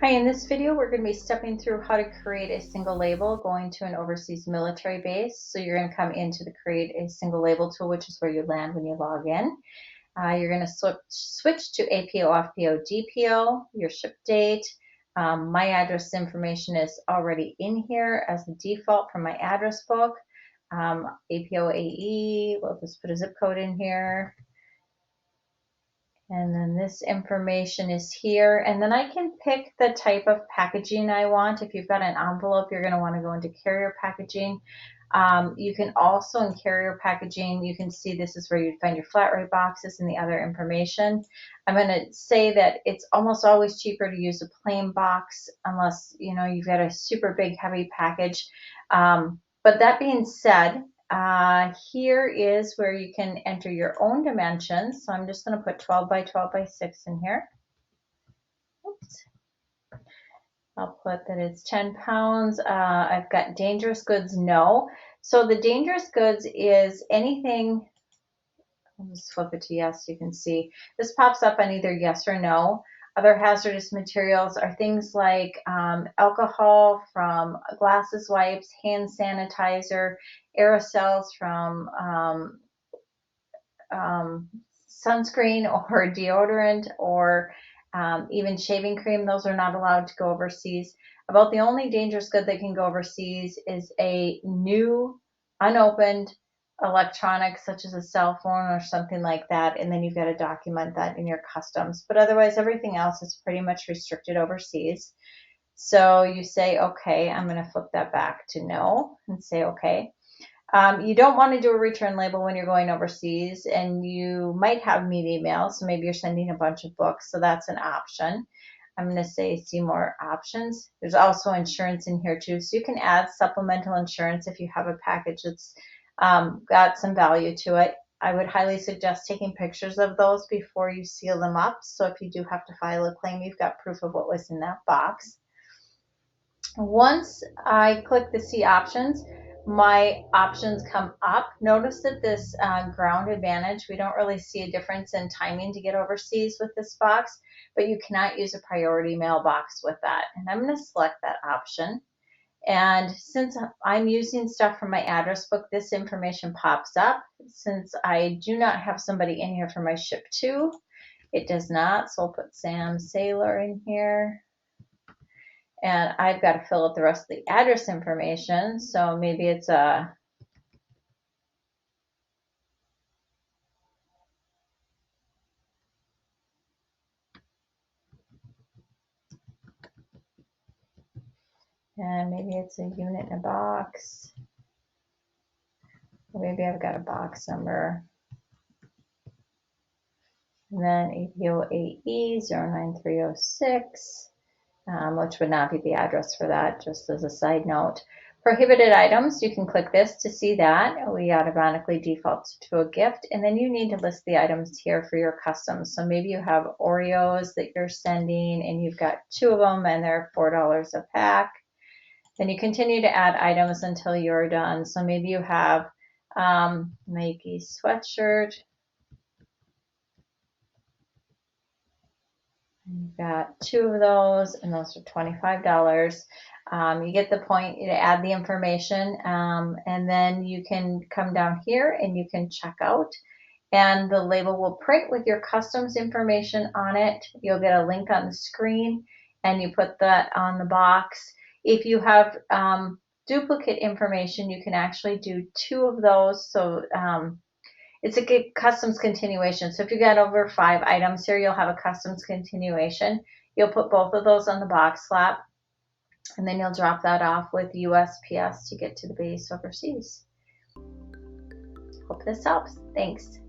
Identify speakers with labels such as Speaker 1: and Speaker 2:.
Speaker 1: Hi, in this video, we're going to be stepping through how to create a single label going to an overseas military base. So you're going to come into the create a single label tool, which is where you land when you log in. You're going to switch to APO, FPO, DPO, your ship date. My address information is already in here as the default from my address book. APO AE, we'll just put a zip code in here. And then this information is here. And then I can pick the type of packaging I want. If you've got an envelope, you're going to want to go into carrier packaging. You can also, in carrier packaging, you can see this is where you'd find your flat rate boxes and the other information. I'm going to say that it's almost always cheaper to use a plain box unless, you know, you've got a super big, heavy package. But that being said, here is where you can enter your own dimensions. So I'm just going to put 12 by 12 by 6 in here. Oops. I'll put that it's 10 pounds. I've got dangerous goods, no. So the dangerous goods is anything, I'll just flip it to yes, you can see. This pops up on either yes or no. Other hazardous materials are things like alcohol from glasses wipes, hand sanitizer, aerosols from sunscreen or deodorant, or even shaving cream. Those are not allowed to go overseas. About the only dangerous good that can go overseas is a new, unopened electronics such as a cell phone or something like that, and then you've got to document that in your customs. But otherwise, everything else is pretty much restricted overseas. So you say, okay, I'm going to flip that back to no and say okay. You don't want to do a return label when you're going overseas, and you might have media mail, so maybe you're sending a bunch of books, so that's an option. I'm going to say see more options. There's also insurance in here too, so you can add supplemental insurance if you have a package that's got some value to it. I would highly suggest taking pictures of those before you seal them up, so if you do have to file a claim, you've got proof of what was in that box. Once I click the see options, my options come up. Notice that this ground advantage, we don't really see a difference in timing to get overseas with this box, but you cannot use a priority mailbox with that. And I'm going to select that option. And since I'm using stuff from my address book, this information pops up. Since I do not have somebody in here for my ship to, it does not. So I'll put Sam Sailor in here. And I've got to fill out the rest of the address information. So maybe it's a unit in a box. Or maybe I've got a box number. And then APO AE 09306, which would not be the address for that, just as a side note. Prohibited items, you can click this to see that. We automatically default to a gift, and then you need to list the items here for your customs. So maybe you have Oreos that you're sending and you've got 2 of them and they're $4 a pack. Then you continue to add items until you're done. So maybe you have Nike sweatshirt. You've got 2 of those, and those are $25. You get the point to add the information, and then you can come down here and you can check out, and the label will print with your customs information on it. You'll get a link on the screen, and you put that on the box. If you have duplicate information, you can actually do 2 of those. So it's a good customs continuation. So if you got over 5 items here, you'll have a customs continuation. You'll put both of those on the box flap, and then you'll drop that off with USPS to get to the base overseas. Hope this helps. Thanks.